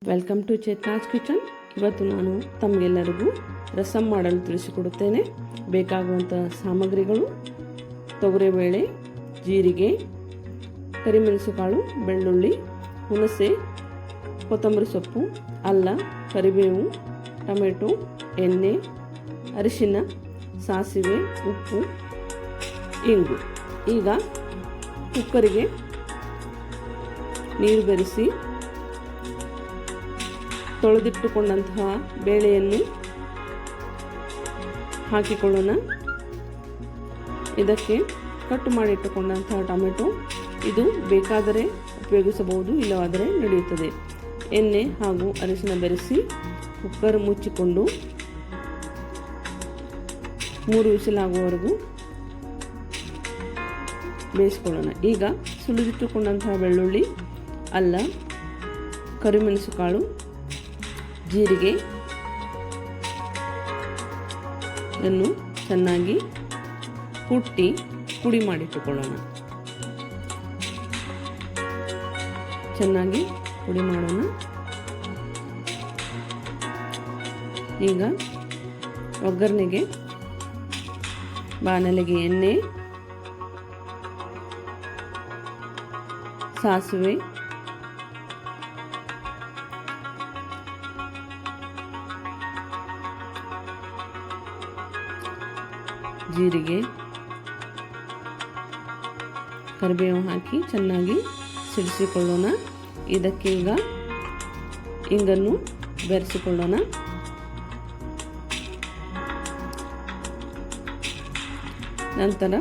Welcome to Chetana's kitchen. ಇವತ್ತು ನಾನು ತಮಗೆಲ್ಲರಿಗೂ ರಸಮ್ ಮಾಡಲು ತಿಳಿಸಿಕೊಡುತ್ತೇನೆ. ಬೇಕಾಗುವಂಥ ಸಾಮಗ್ರಿಗಳು: ತೊಗರಿಬೇಳೆ, ಜೀರಿಗೆ, ಕರಿಮೆಣಸುಕಾಳು, ಬೆಳ್ಳುಳ್ಳಿ, ಹುಣಸೆ, ಕೊತ್ತಂಬರಿ ಸೊಪ್ಪು, ಅಲ್ಲ, ಕರಿಬೇವು, ಟೊಮೆಟೊ, ಎಣ್ಣೆ, ಅರಿಶಿನ, ಸಾಸಿವೆ, ಉಪ್ಪು, ಇಂಗು. ಈಗ ಕುಕ್ಕರಿಗೆ ನೀರು ಬೆರೆಸಿ ತೊಳೆದಿಟ್ಟುಕೊಂಡಂತಹ ಬೇಳೆಯನ್ನು ಹಾಕಿಕೊಳ್ಳೋಣ. ಇದಕ್ಕೆ ಕಟ್ ಮಾಡಿಟ್ಟುಕೊಂಡಂತಹ ಟೊಮೆಟೊ, ಇದು ಬೇಕಾದರೆ ಉಪಯೋಗಿಸಬಹುದು, ಇಲ್ಲವಾದರೆ ನಡೆಯುತ್ತದೆ. ಎಣ್ಣೆ ಹಾಗೂ ಅರಿಶಿನ ಬೆರೆಸಿ ಕುಕ್ಕರ್ ಮುಚ್ಚಿಕೊಂಡು 3 ವಿಸಿಲ್ ಆಗುವವರೆಗೂ ಬೇಯಿಸಿಕೊಳ್ಳೋಣ. ಈಗ ಸುಲಿದಿಟ್ಟುಕೊಂಡಂತಹ ಬೆಳ್ಳುಳ್ಳಿ, ಅಲ್ಲ, ಕರಿಮೆಣಸುಕಾಳು, ಜೀರಿಗೆ ಅನ್ನು ಚೆನ್ನಾಗಿ ಕುಟ್ಟಿ ಪುಡಿ ಮಾಡಿಟ್ಟುಕೊಳ್ಳೋಣ. ಚೆನ್ನಾಗಿ ಪುಡಿ ಮಾಡೋಣ. ಈಗ ಒಗ್ಗರಣೆಗೆ ಬಾಣಲೆಗೆ ಎಣ್ಣೆ, ಸಾಸಿವೆ, ಜೀರಿಗೆ, ಕರಿಬೇವು ಹಾಕಿ ಚೆನ್ನಾಗಿ ಸಿಡಿಸಿಕೊಳ್ಳೋಣ. ಇದಕ್ಕೆ ಈಗ ಇಂಗನ್ನು ಬೆರೆಸಿಕೊಳ್ಳೋಣ. ನಂತರ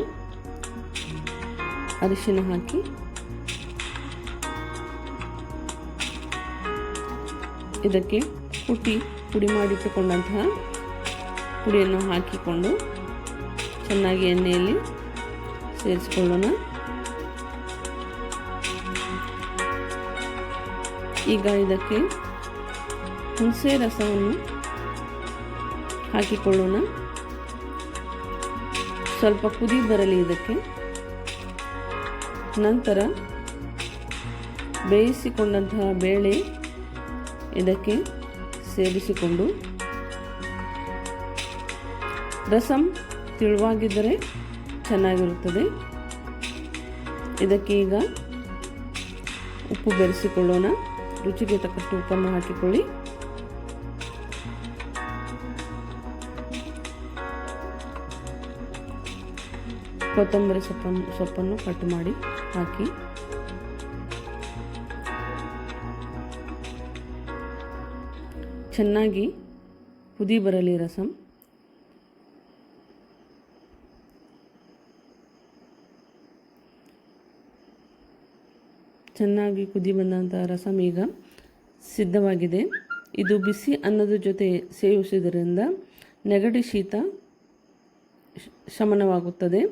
ಅರಿಶಿನ ಹಾಕಿ ಇದಕ್ಕೆ ಪುಡಿ ಮಾಡಿಟ್ಟುಕೊಂಡಂತಹ ಪುಡಿಯನ್ನು ಹಾಕಿಕೊಂಡು ಚೆನ್ನಾಗಿ ಎಣ್ಣೆಯಲ್ಲಿ ಸೇರಿಸಿಕೊಳ್ಳೋಣ. ಈಗ ಇದಕ್ಕೆ ಹುಣಸೆ ರಸವನ್ನು ಹಾಕಿಕೊಳ್ಳೋಣ. ಸ್ವಲ್ಪ ಕುದಿ ಬರಲಿ ಇದಕ್ಕೆ. ನಂತರ ಬೇಯಿಸಿಕೊಂಡಂತಹ ಬೇಳೆ ಇದಕ್ಕೆ ಸೇರಿಸಿಕೊಂಡು, ರಸಮ್ ತೆಳುವಾಗಿದ್ದರೆ ಚೆನ್ನಾಗಿರುತ್ತದೆ. ಇದಕ್ಕೆ ಈಗ ಉಪ್ಪು ಬೆರೆಸಿಕೊಳ್ಳೋಣ. ರುಚಿಗೆ ತಕ್ಕಷ್ಟು ಉಪ್ಪನ್ನು ಹಾಕಿಕೊಳ್ಳಿ. ಕೊತ್ತಂಬರಿ ಸೊಪ್ಪನ್ನು ಕಟ್ ಮಾಡಿ ಹಾಕಿ ಚೆನ್ನಾಗಿ ಕುದಿ ಬರಲಿ ರಸಮ್. ಚೆನ್ನಾಗಿ ಕುದಿ ಬಂದಂತಹ ರಸಮ್ ಈಗ ಸಿದ್ಧವಾಗಿದೆ. ಇದು ಬಿಸಿ ಅನ್ನದ ಜೊತೆ ಸೇವಿಸುವುದರಿಂದ ನೆಗಡಿ, ಶೀತ ಶಮನವಾಗುತ್ತದೆ.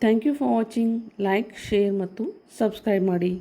Thank you for watching. Like, share ಮತ್ತು ಸಬ್ಸ್ಕ್ರೈಬ್ ಮಾಡಿ.